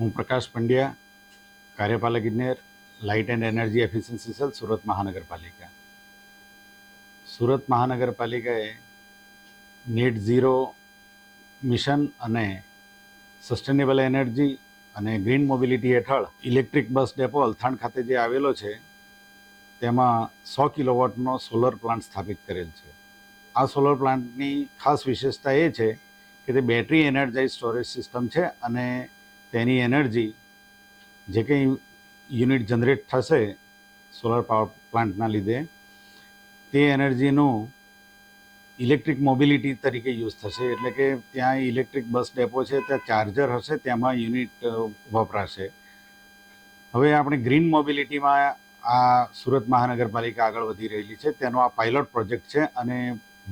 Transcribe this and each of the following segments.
હું પ્રકાશ પંડ્યા, કાર્યપાલક ઇજનેર, light and energy efficiency cell, Surat મહાનગરપાલિકા. સુરત મહાનગરપાલિકાએ નેટ ઝીરો મિશન અને સસ્ટેનેબલ એનર્જી અને ગ્રીન મોબિલિટી હેઠળ ઇલેક્ટ્રિક બસ ડેપો અલથાણ ખાતે જે આવેલો છે તેમાં 100 કિલોવોટનો સોલર પ્લાન્ટ સ્થાપિત કરેલ છે. આ સોલર પ્લાન્ટની ખાસ વિશેષતા એ છે કે તે બેટરી એનર્જાઇઝ સ્ટોરેજ સિસ્ટમ છે અને તેની એનર્જી જે કંઈ યુનિટ જનરેટ થશે સોલર પાવર પ્લાન્ટના લીધે તે એનર્જીનું ઇલેક્ટ્રિક મોબિલિટી તરીકે યુઝ થશે. એટલે કે ત્યાં ઇલેક્ટ્રિક બસ ડેપો છે, ત્યાં ચાર્જર હશે, તેમાં યુનિટ વપરાશે. હવે આપણે ગ્રીન મોબિલિટીમાં આ સુરત મહાનગરપાલિકા આગળ વધી રહેલી છે. તેનો આ પાયલોટ પ્રોજેક્ટ છે અને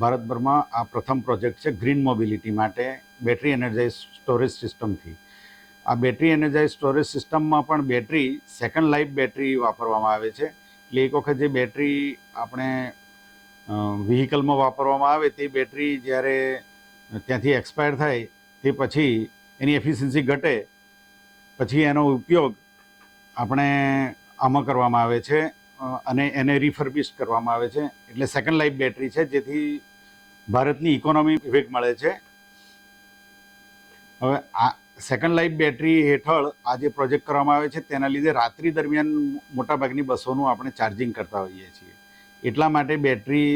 ભારતભરમાં આ પ્રથમ પ્રોજેક્ટ છે ગ્રીન મોબિલિટી માટે બેટરી એનર્જાઇઝ સ્ટોરેજ સિસ્ટમથી. આ બેટરી એનર્જાઇઝ સ્ટોરેજ સિસ્ટમમાં પણ બેટરી સેકન્ડ લાઈફ બેટરી વાપરવામાં આવે છે. એટલે એક વખત જે બેટરી આપણે વ્હીકલમાં વાપરવામાં આવે તે બેટરી જ્યારે ત્યાંથી એક્સપાયર થાય તે પછી એની એફિશિયન્સી ઘટે પછી એનો ઉપયોગ આપણે આમાં કરવામાં આવે છે અને એને રિફર્બિશ કરવામાં આવે છે. એટલે સેકન્ડ લાઈફ બેટરી છે, જેથી ભારતની ઇકોનોમી વેગ મળે છે. હવે આ સેકન્ડ લાઈફ બેટરી હેઠળ આ જે પ્રોજેક્ટ કરવામાં આવે છે તેના લીધે રાત્રિ દરમિયાન મોટાભાગની બસોનું આપણે ચાર્જિંગ કરતા હોઈએ છીએ. એટલા માટે બેટરી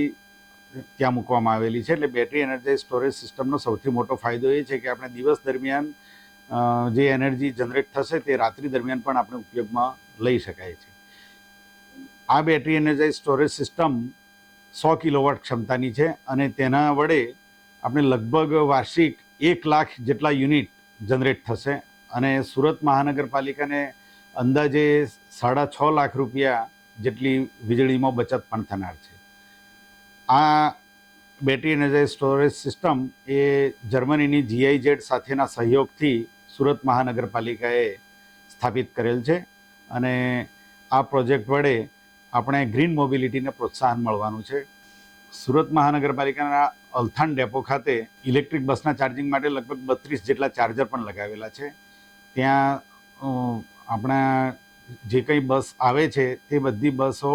ત્યાં મૂકવામાં આવેલી છે. એટલે બેટરી એનર્જાઇઝ સ્ટોરેજ સિસ્ટમનો સૌથી મોટો ફાયદો એ છે કે આપણે દિવસ દરમિયાન જે એનર્જી જનરેટ થશે તે રાત્રિ દરમિયાન પણ આપણે ઉપયોગમાં લઈ શકાય છે. આ battery energise storage system 100 kilowatt ક્ષમતાની છે અને તેના વડે આપણે લગભગ વાર્ષિક 1 લાખ જેટલા યુનિટ જનરેટ થશે અને સુરત મહાનગરપાલિકાને અંદાજે 6.5 લાખ રૂપિયા જેટલી વીજળીમાં બચત પણ થનાર છે. આ બેટરી એનર્જાઇઝ સ્ટોરેજ સિસ્ટમ એ જર્મનીની GIZ સાથેના સહયોગથી સુરત મહાનગરપાલિકાએ સ્થાપિત કરેલ છે અને આ પ્રોજેક્ટ વડે આપણે ગ્રીન મોબિલિટીને પ્રોત્સાહન મળવાનું છે. સુરત મહાનગરપાલિકાના અલથાણ ડેપો ખાતે ઇલેક્ટ્રિક બસના ચાર્જિંગ માટે લગભગ 32 જેટલા ચાર્જર પણ લગાવેલા છે. ત્યાં આપણા જે કંઈ બસ આવે છે તે બધી બસો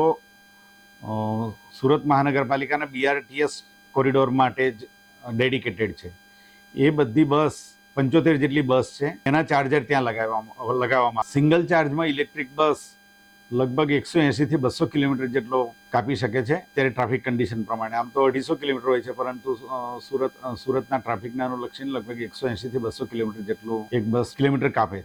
સુરત મહાનગરપાલિકાના BRTS કોરિડોર માટે જ ડેડિકેટેડ છે. એ બધી બસ 75 જેટલી બસ છે, એના ચાર્જર ત્યાં લગાવવામાં. સિંગલ ચાર્જમાં ઇલેક્ટ્રિક બસ લગભગ 180 થી 200 કિલોમીટર જેટલો કાપી શકે છે ત્યારે ટ્રાફિક કન્ડિશન પ્રમાણે. આમ તો 250 કિલોમીટર હોય છે, પરંતુ સુરતના ટ્રાફિકને અનુલક્ષીને લગભગ 180 થી 200 કિલોમીટર જેટલું એક બસ કિલોમીટર કાપે.